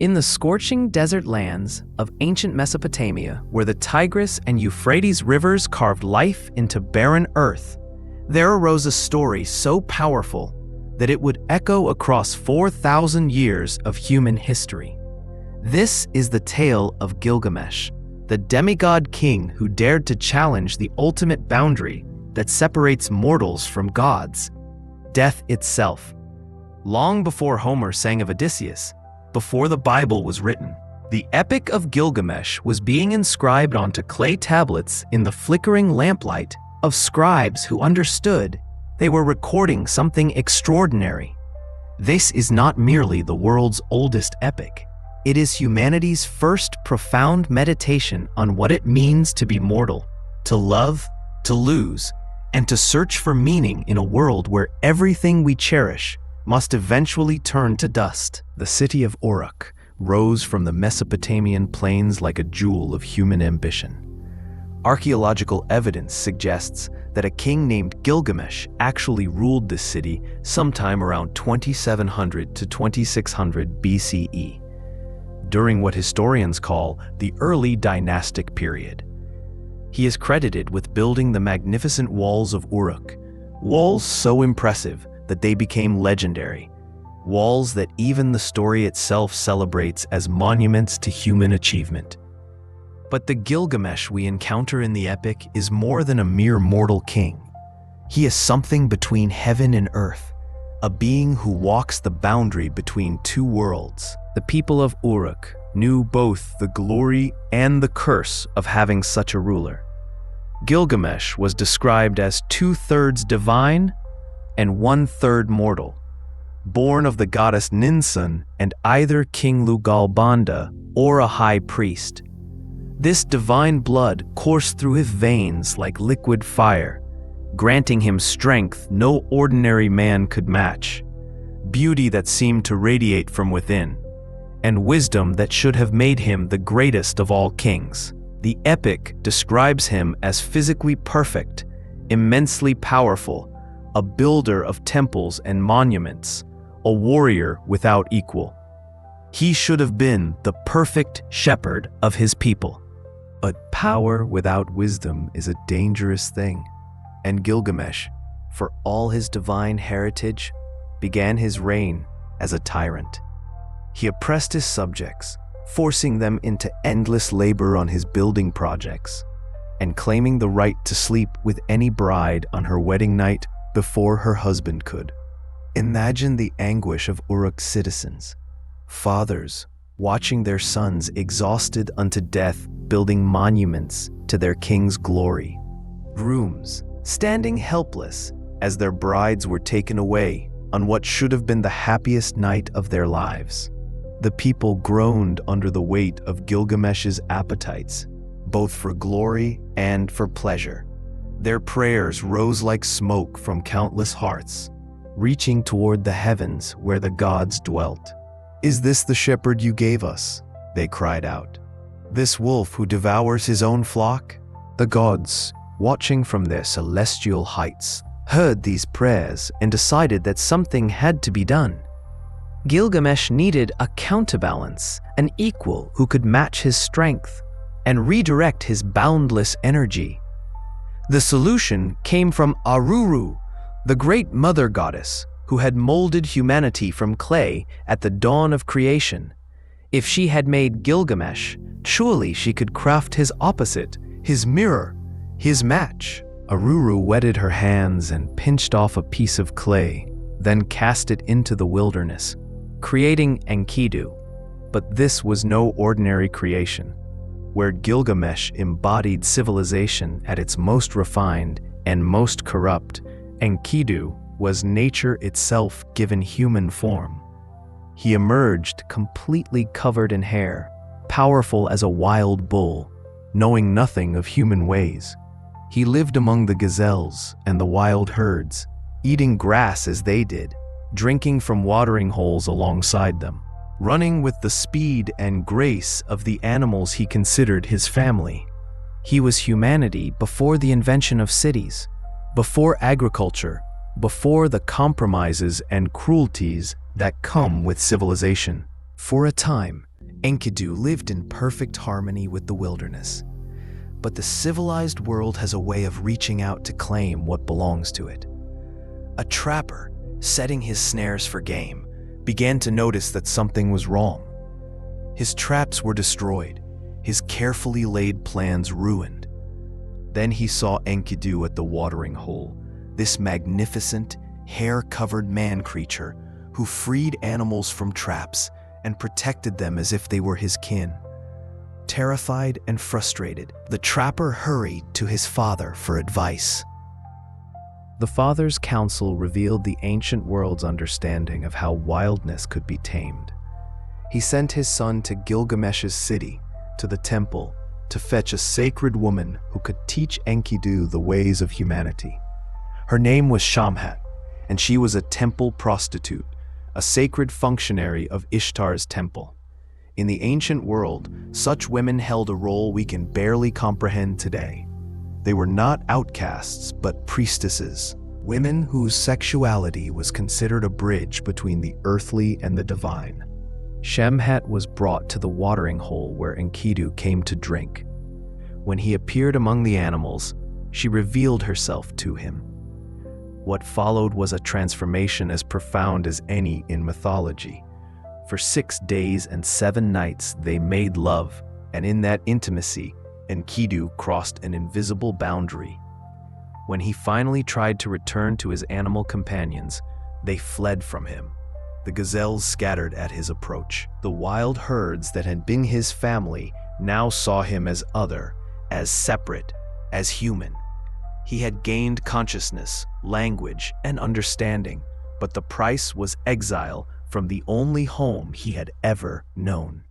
In the scorching desert lands of ancient Mesopotamia, where the Tigris and Euphrates rivers carved life into barren earth, there arose a story so powerful that it would echo across 4,000 years of human history. This is the tale of Gilgamesh, the demigod king who dared to challenge the ultimate boundary that separates mortals from gods, death itself. Long before Homer sang of Odysseus, before the Bible was written, the Epic of Gilgamesh was being inscribed onto clay tablets in the flickering lamplight of scribes who understood they were recording something extraordinary. This is not merely the world's oldest epic. It is humanity's first profound meditation on what it means to be mortal, to love, to lose, and to search for meaning in a world where everything we cherish must eventually turn to dust. The city of Uruk rose from the Mesopotamian plains like a jewel of human ambition. Archaeological evidence suggests that a king named Gilgamesh actually ruled this city sometime around 2700 to 2600 BCE, during what historians call the early dynastic period. He is credited with building the magnificent walls of Uruk, walls so impressive that they became legendary, walls that even the story itself celebrates as monuments to human achievement. But the Gilgamesh we encounter in the epic is more than a mere mortal king. He is something between heaven and earth, a being who walks the boundary between two worlds. The people of Uruk knew both the glory and the curse of having such a ruler. Gilgamesh was described as 2/3 divine and 1/3 mortal, born of the goddess Ninsun and either King Lugalbanda or a high priest. This divine blood coursed through his veins like liquid fire, granting him strength no ordinary man could match, beauty that seemed to radiate from within, and wisdom that should have made him the greatest of all kings. The epic describes him as physically perfect, immensely powerful, a builder of temples and monuments, a warrior without equal. He should have been the perfect shepherd of his people. But power without wisdom is a dangerous thing, and Gilgamesh, for all his divine heritage, began his reign as a tyrant. He oppressed his subjects, forcing them into endless labor on his building projects, and claiming the right to sleep with any bride on her wedding night before her husband could. Imagine the anguish of Uruk's citizens, fathers watching their sons exhausted unto death building monuments to their king's glory, grooms standing helpless as their brides were taken away on what should have been the happiest night of their lives. The people groaned under the weight of Gilgamesh's appetites, both for glory and for pleasure. Their prayers rose like smoke from countless hearts, reaching toward the heavens where the gods dwelt. "Is this the shepherd you gave us?" they cried out. "This wolf who devours his own flock?" The gods, watching from their celestial heights, heard these prayers and decided that something had to be done. Gilgamesh needed a counterbalance, an equal who could match his strength and redirect his boundless energy. The solution came from Aruru, the great mother goddess who had molded humanity from clay at the dawn of creation. If she had made Gilgamesh, surely she could craft his opposite, his mirror, his match. Aruru wetted her hands and pinched off a piece of clay, then cast it into the wilderness, creating Enkidu. But this was no ordinary creation. Where Gilgamesh embodied civilization at its most refined and most corrupt, Enkidu was nature itself given human form. He emerged completely covered in hair, powerful as a wild bull, knowing nothing of human ways. He lived among the gazelles and the wild herds, eating grass as they did, drinking from watering holes alongside them, running with the speed and grace of the animals he considered his family. He was humanity before the invention of cities, before agriculture, before the compromises and cruelties that come with civilization. For a time, Enkidu lived in perfect harmony with the wilderness. But the civilized world has a way of reaching out to claim what belongs to it. A trapper, setting his snares for game, began to notice that something was wrong. His traps were destroyed, his carefully laid plans ruined. Then he saw Enkidu at the watering hole, this magnificent, hair-covered man-creature who freed animals from traps and protected them as if they were his kin. Terrified and frustrated, the trapper hurried to his father for advice. The father's counsel revealed the ancient world's understanding of how wildness could be tamed. He sent his son to Gilgamesh's city, to the temple, to fetch a sacred woman who could teach Enkidu the ways of humanity. Her name was Shamhat, and she was a temple prostitute, a sacred functionary of Ishtar's temple. In the ancient world, such women held a role we can barely comprehend today. They were not outcasts, but priestesses, women whose sexuality was considered a bridge between the earthly and the divine. Shamhat was brought to the watering hole where Enkidu came to drink. When he appeared among the animals, she revealed herself to him. What followed was a transformation as profound as any in mythology. For 6 days and 7 nights they made love, and in that intimacy, Enkidu crossed an invisible boundary. When he finally tried to return to his animal companions, they fled from him. The gazelles scattered at his approach. The wild herds that had been his family now saw him as other, as separate, as human. He had gained consciousness, language, and understanding, but the price was exile from the only home he had ever known.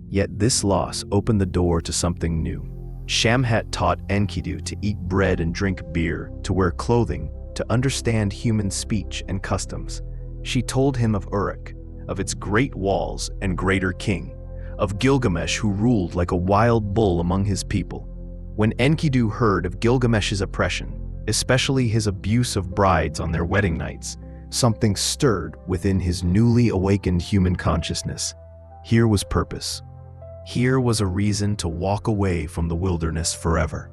Yet this loss opened the door to something new. Shamhat taught Enkidu to eat bread and drink beer, to wear clothing, to understand human speech and customs. She told him of Uruk, of its great walls and greater king, of Gilgamesh who ruled like a wild bull among his people. When Enkidu heard of Gilgamesh's oppression, especially his abuse of brides on their wedding nights, something stirred within his newly awakened human consciousness. Here was purpose. Here was a reason to walk away from the wilderness forever.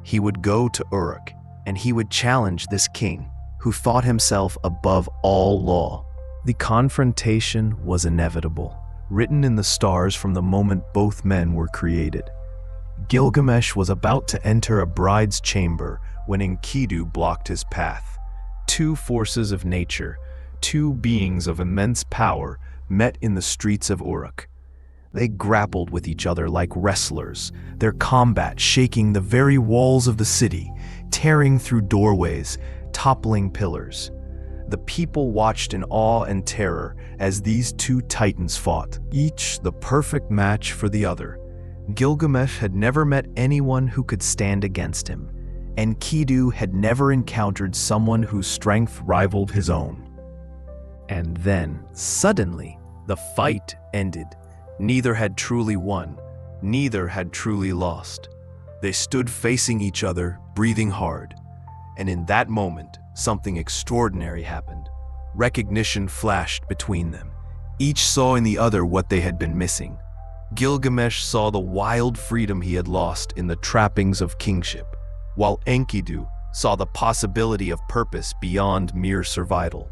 He would go to Uruk, and he would challenge this king, who thought himself above all law. The confrontation was inevitable, written in the stars from the moment both men were created. Gilgamesh was about to enter a bride's chamber when Enkidu blocked his path. Two forces of nature, two beings of immense power, met in the streets of Uruk. They grappled with each other like wrestlers, their combat shaking the very walls of the city, tearing through doorways, toppling pillars. The people watched in awe and terror as these two titans fought, each the perfect match for the other. Gilgamesh had never met anyone who could stand against him. Enkidu had never encountered someone whose strength rivaled his own. And then, suddenly, the fight ended. Neither had truly won, neither had truly lost. They stood facing each other, breathing hard. And in that moment, something extraordinary happened. Recognition flashed between them. Each saw in the other what they had been missing. Gilgamesh saw the wild freedom he had lost in the trappings of kingship, while Enkidu saw the possibility of purpose beyond mere survival.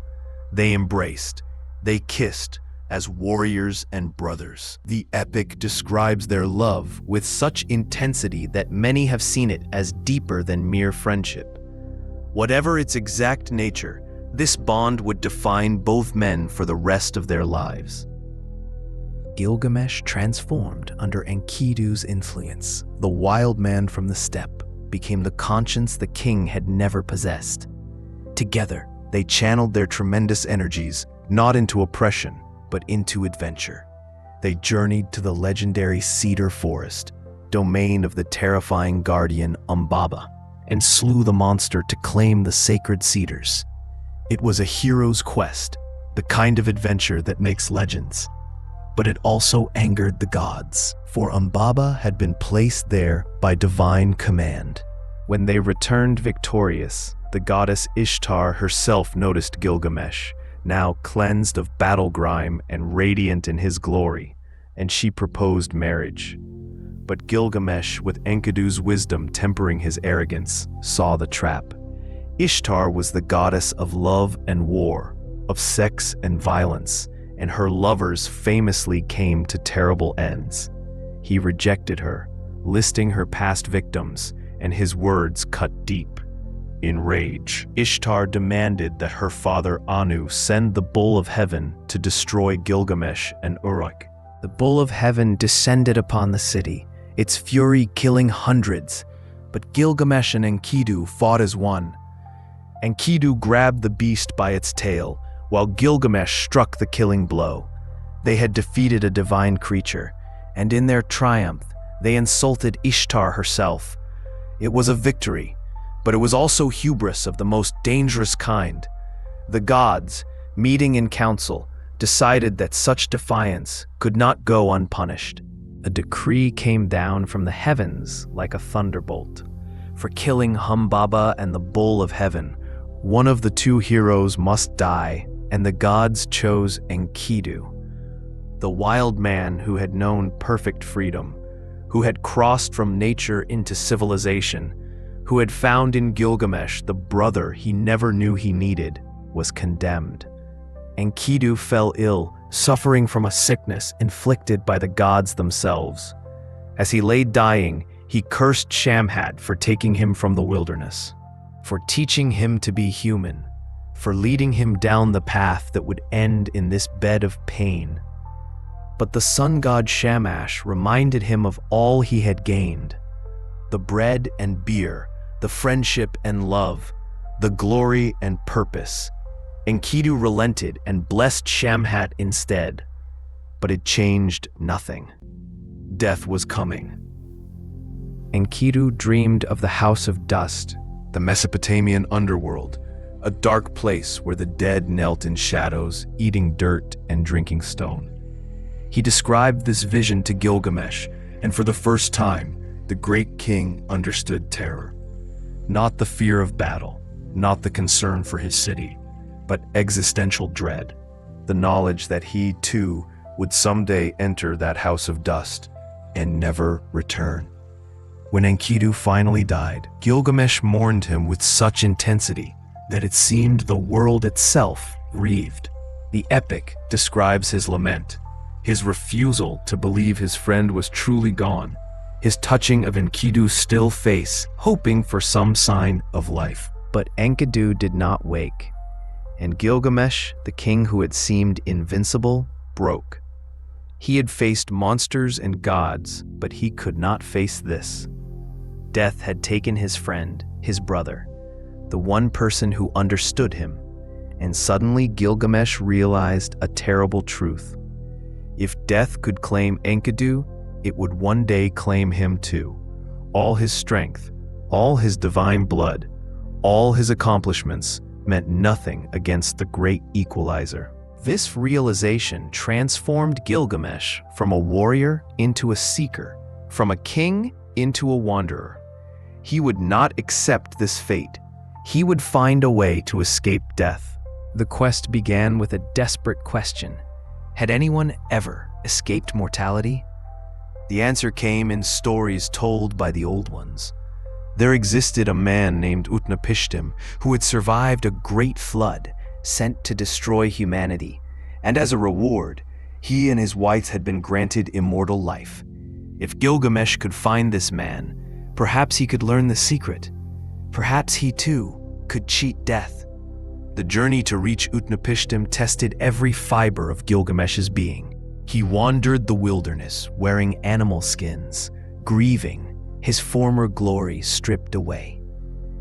They embraced, they kissed, as warriors and brothers. The epic describes their love with such intensity that many have seen it as deeper than mere friendship. Whatever its exact nature, this bond would define both men for the rest of their lives. Gilgamesh transformed under Enkidu's influence. The wild man from the steppe became the conscience the king had never possessed. Together, they channeled their tremendous energies, not into oppression, but into adventure. They journeyed to the legendary cedar forest, domain of the terrifying guardian Humbaba, and slew the monster to claim the sacred cedars. It was a hero's quest, the kind of adventure that makes legends. But it also angered the gods, for Humbaba had been placed there by divine command. When they returned victorious, the goddess Ishtar herself noticed Gilgamesh, now cleansed of battle grime and radiant in his glory, and she proposed marriage. But Gilgamesh, with Enkidu's wisdom tempering his arrogance, saw the trap. Ishtar was the goddess of love and war, of sex and violence, and her lovers famously came to terrible ends. He rejected her, listing her past victims, and his words cut deep. In rage, Ishtar demanded that her father Anu send the Bull of Heaven to destroy Gilgamesh and Uruk. The Bull of Heaven descended upon the city, its fury killing hundreds, but Gilgamesh and Enkidu fought as one. Enkidu grabbed the beast by its tail, while Gilgamesh struck the killing blow. They had defeated a divine creature, and in their triumph, they insulted Ishtar herself. It was a victory, but it was also hubris of the most dangerous kind. The gods, meeting in council, decided that such defiance could not go unpunished. A decree came down from the heavens like a thunderbolt. For killing Humbaba and the Bull of Heaven, one of the two heroes must die, and the gods chose Enkidu, the wild man who had known perfect freedom, who had crossed from nature into civilization, who had found in Gilgamesh the brother he never knew he needed, was condemned. Enkidu fell ill, suffering from a sickness inflicted by the gods themselves. As he lay dying, he cursed Shamhat for taking him from the wilderness, for teaching him to be human, for leading him down the path that would end in this bed of pain. But the sun god Shamash reminded him of all he had gained: the bread and beer, the friendship and love, the glory and purpose. Enkidu relented and blessed Shamhat instead, but it changed nothing. Death was coming. Enkidu dreamed of the House of Dust, the Mesopotamian underworld, a dark place where the dead knelt in shadows, eating dirt and drinking stone. He described this vision to Gilgamesh, and for the first time, the great king understood terror. Not the fear of battle, not the concern for his city, but existential dread, the knowledge that he, too, would someday enter that house of dust and never return. When Enkidu finally died, Gilgamesh mourned him with such intensity that it seemed the world itself grieved. The epic describes his lament, his refusal to believe his friend was truly gone, his touching of Enkidu's still face, hoping for some sign of life. But Enkidu did not wake, and Gilgamesh, the king who had seemed invincible, broke. He had faced monsters and gods, but he could not face this. Death had taken his friend, his brother, the one person who understood him, and suddenly Gilgamesh realized a terrible truth. If death could claim Enkidu, it would one day claim him too. All his strength, all his divine blood, all his accomplishments meant nothing against the great equalizer. This realization transformed Gilgamesh from a warrior into a seeker, from a king into a wanderer. He would not accept this fate. He would find a way to escape death. The quest began with a desperate question. Had anyone ever escaped mortality? The answer came in stories told by the old ones. There existed a man named Utnapishtim who had survived a great flood sent to destroy humanity, and as a reward, he and his wife had been granted immortal life. If Gilgamesh could find this man, perhaps he could learn the secret. Perhaps he too could cheat death. The journey to reach Utnapishtim tested every fiber of Gilgamesh's being. He wandered the wilderness wearing animal skins, grieving, his former glory stripped away.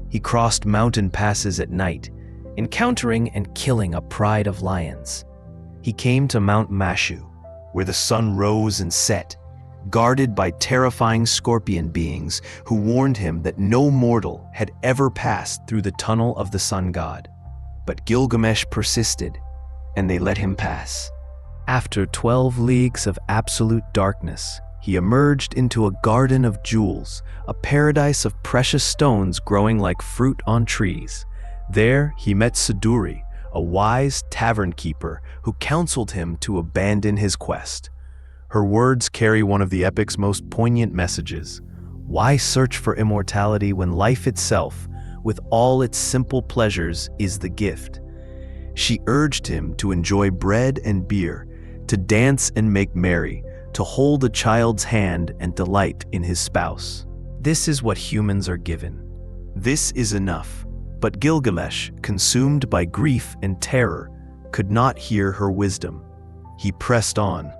He crossed mountain passes at night, encountering and killing a pride of lions. He came to Mount Mashu, where the sun rose and set, guarded by terrifying scorpion beings who warned him that no mortal had ever passed through the tunnel of the sun god. But Gilgamesh persisted, and they let him pass. After 12 leagues of absolute darkness, he emerged into a garden of jewels, a paradise of precious stones growing like fruit on trees. There he met Siduri, a wise tavern keeper who counseled him to abandon his quest. Her words carry one of the epic's most poignant messages. Why search for immortality when life itself, with all its simple pleasures, is the gift? She urged him to enjoy bread and beer, to dance and make merry, to hold a child's hand and delight in his spouse. This is what humans are given. This is enough. But Gilgamesh, consumed by grief and terror, could not hear her wisdom. He pressed on.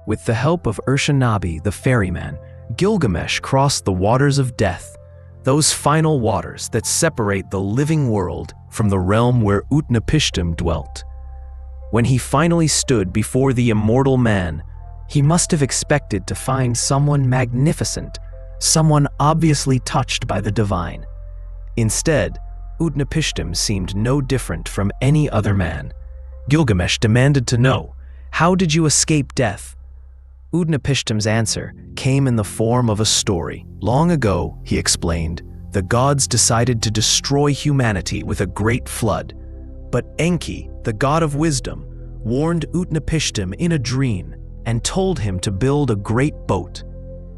With the help of Uruk the ferryman, Gilgamesh crossed the waters of death, those final waters that separate the living world from the realm where Utnapishtim dwelt. When he finally stood before the immortal man, he must have expected to find someone magnificent, someone obviously touched by the divine. Instead, Utnapishtim seemed no different from any other man. Gilgamesh demanded to know, "How did you escape death?" Utnapishtim's answer came in the form of a story. Long ago, he explained, the gods decided to destroy humanity with a great flood. But Enki, the god of wisdom, warned Utnapishtim in a dream and told him to build a great boat.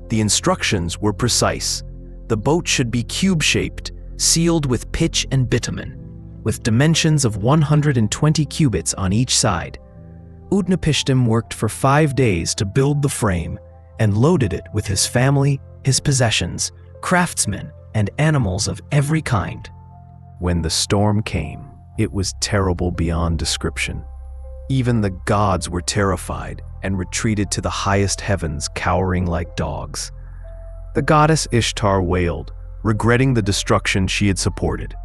The instructions were precise. The boat should be cube-shaped, sealed with pitch and bitumen, with dimensions of 120 cubits on each side. Utnapishtim worked for 5 days to build the frame and loaded it with his family, his possessions, craftsmen, and animals of every kind. When the storm came, it was terrible beyond description. Even the gods were terrified and retreated to the highest heavens, cowering like dogs. The goddess Ishtar wailed, regretting the destruction she had supported.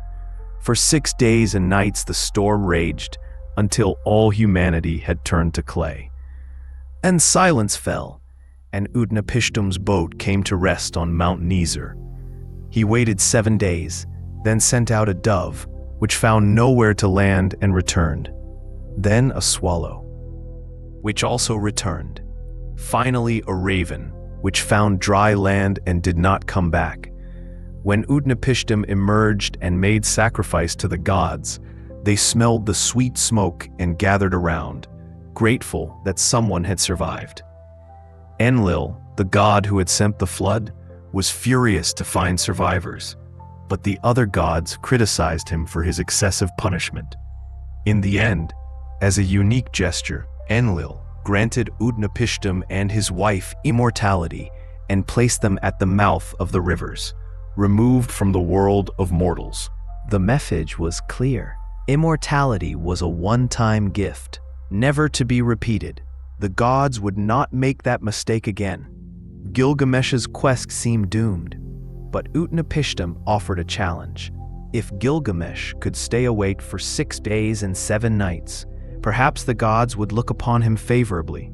For 6 days and nights the storm raged, until all humanity had turned to clay. And silence fell, and Utnapishtim's boat came to rest on Mount Nizar. He waited 7 days, then sent out a dove, which found nowhere to land and returned. Then a swallow, which also returned. Finally a raven, which found dry land and did not come back. When Utnapishtim emerged and made sacrifice to the gods, they smelled the sweet smoke and gathered around, grateful that someone had survived. Enlil, the god who had sent the flood, was furious to find survivors, but the other gods criticized him for his excessive punishment. In the end, as a unique gesture, Enlil granted Utnapishtim and his wife immortality and placed them at the mouth of the rivers, removed from the world of mortals. The message was clear. Immortality was a one-time gift, never to be repeated. The gods would not make that mistake again. Gilgamesh's quest seemed doomed, but Utnapishtim offered a challenge. If Gilgamesh could stay awake for 6 days and 7 nights, perhaps the gods would look upon him favorably.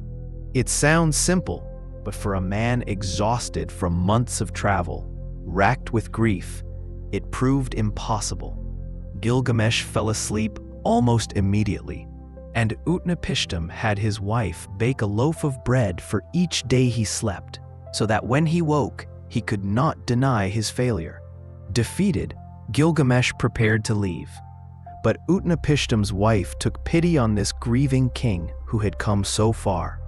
It sounds simple, but for a man exhausted from months of travel, racked with grief, it proved impossible. Gilgamesh fell asleep almost immediately, and Utnapishtim had his wife bake a loaf of bread for each day he slept, so that when he woke, he could not deny his failure. Defeated, Gilgamesh prepared to leave. But Utnapishtim's wife took pity on this grieving king who had come so far.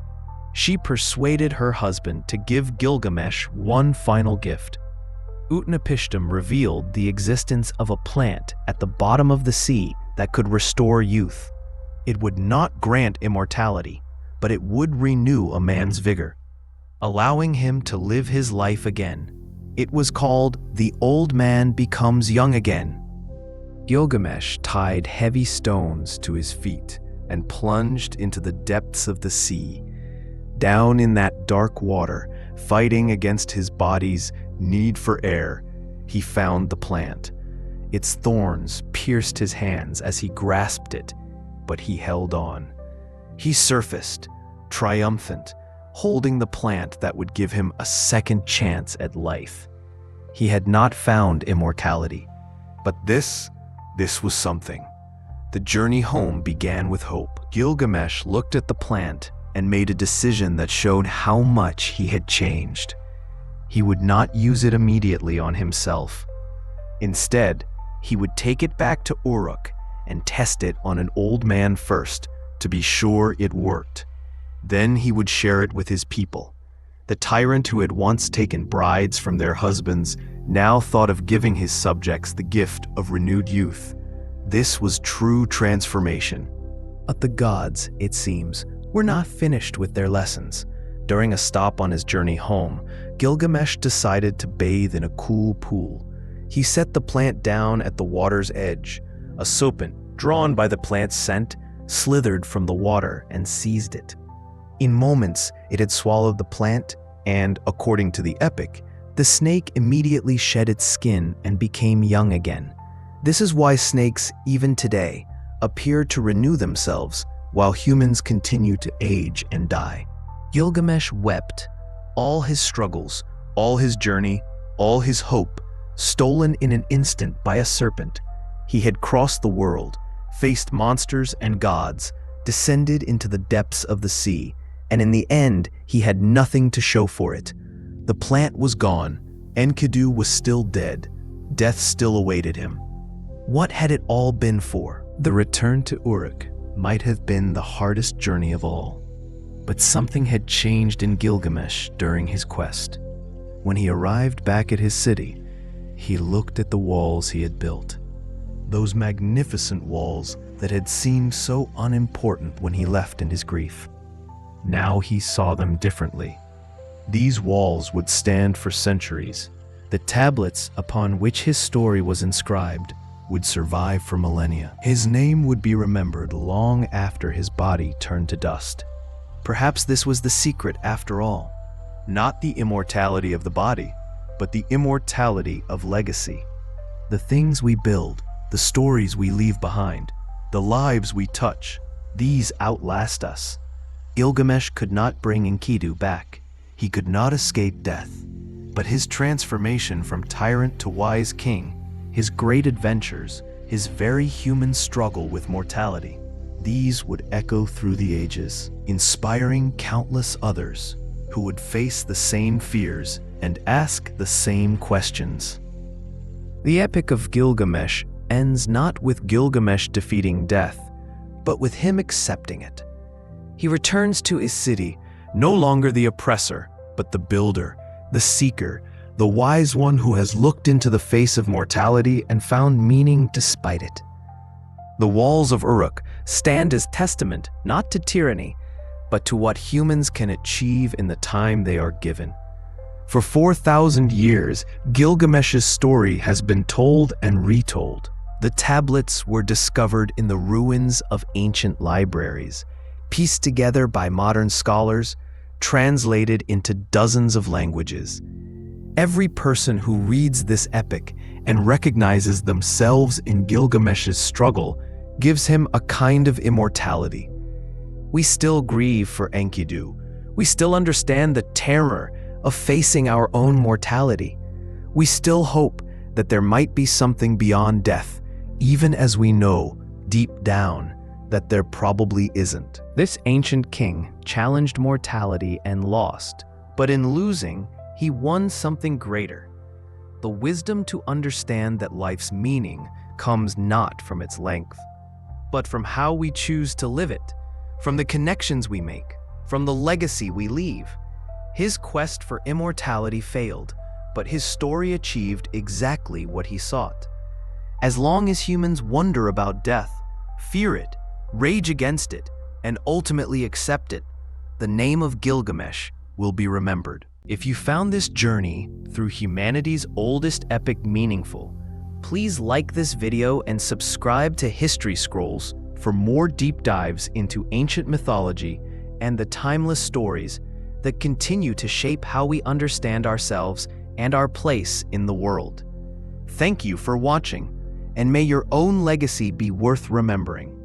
She persuaded her husband to give Gilgamesh one final gift. Utnapishtim revealed the existence of a plant at the bottom of the sea that could restore youth. It would not grant immortality, but it would renew a man's vigor, allowing him to live his life again. It was called "The Old Man Becomes Young Again." Gilgamesh tied heavy stones to his feet and plunged into the depths of the sea. Down in that dark water, fighting against his body's need for air, he found the plant. Its thorns pierced his hands as he grasped it, but he held on. He surfaced, triumphant, holding the plant that would give him a second chance at life. He had not found immortality, but this was something. The journey home began with hope. Gilgamesh looked at the plant and made a decision that showed how much he had changed. He would not use it immediately on himself. Instead, he would take it back to Uruk and test it on an old man first to be sure it worked. Then he would share it with his people. The tyrant who had once taken brides from their husbands now thought of giving his subjects the gift of renewed youth. This was true transformation. But the gods, it seems, were not finished with their lessons. During a stop on his journey home, Gilgamesh decided to bathe in a cool pool. He set the plant down at the water's edge. A serpent, drawn by the plant's scent, slithered from the water and seized it. In moments, it had swallowed the plant, and, according to the epic, the snake immediately shed its skin and became young again. This is why snakes, even today, appear to renew themselves while humans continue to age and die. Gilgamesh wept. All his struggles, all his journey, all his hope, stolen in an instant by a serpent. He had crossed the world, faced monsters and gods, descended into the depths of the sea, and in the end, he had nothing to show for it. The plant was gone. Enkidu was still dead. Death still awaited him. What had it all been for? The return to Uruk might have been the hardest journey of all. But something had changed in Gilgamesh during his quest. When he arrived back at his city, he looked at the walls he had built. Those magnificent walls that had seemed so unimportant when he left in his grief. Now he saw them differently. These walls would stand for centuries. The tablets upon which his story was inscribed would survive for millennia. His name would be remembered long after his body turned to dust. Perhaps this was the secret after all. Not the immortality of the body, but the immortality of legacy. The things we build, the stories we leave behind, the lives we touch, these outlast us. Gilgamesh could not bring Enkidu back. He could not escape death. But his transformation from tyrant to wise king, his great adventures, his very human struggle with mortality, these would echo through the ages, inspiring countless others who would face the same fears and ask the same questions. The Epic of Gilgamesh ends not with Gilgamesh defeating death, but with him accepting it. He returns to his city, no longer the oppressor, but the builder, the seeker, the wise one who has looked into the face of mortality and found meaning despite it. The walls of Uruk stand as testament not to tyranny, but to what humans can achieve in the time they are given. For 4,000 years, Gilgamesh's story has been told and retold. The tablets were discovered in the ruins of ancient libraries, pieced together by modern scholars, translated into dozens of languages. Every person who reads this epic and recognizes themselves in Gilgamesh's struggle gives him a kind of immortality. We still grieve for Enkidu. We still understand the terror of facing our own mortality. We still hope that there might be something beyond death, even as we know, deep down, that there probably isn't. This ancient king challenged mortality and lost, but in losing, he won something greater. The wisdom to understand that life's meaning comes not from its length, but from how we choose to live it, from the connections we make, from the legacy we leave. His quest for immortality failed, but his story achieved exactly what he sought. As long as humans wonder about death, fear it, rage against it, and ultimately accept it, the name of Gilgamesh will be remembered. If you found this journey through humanity's oldest epic meaningful, please like this video and subscribe to History Scrolls for more deep dives into ancient mythology and the timeless stories that continue to shape how we understand ourselves and our place in the world. Thank you for watching, and may your own legacy be worth remembering.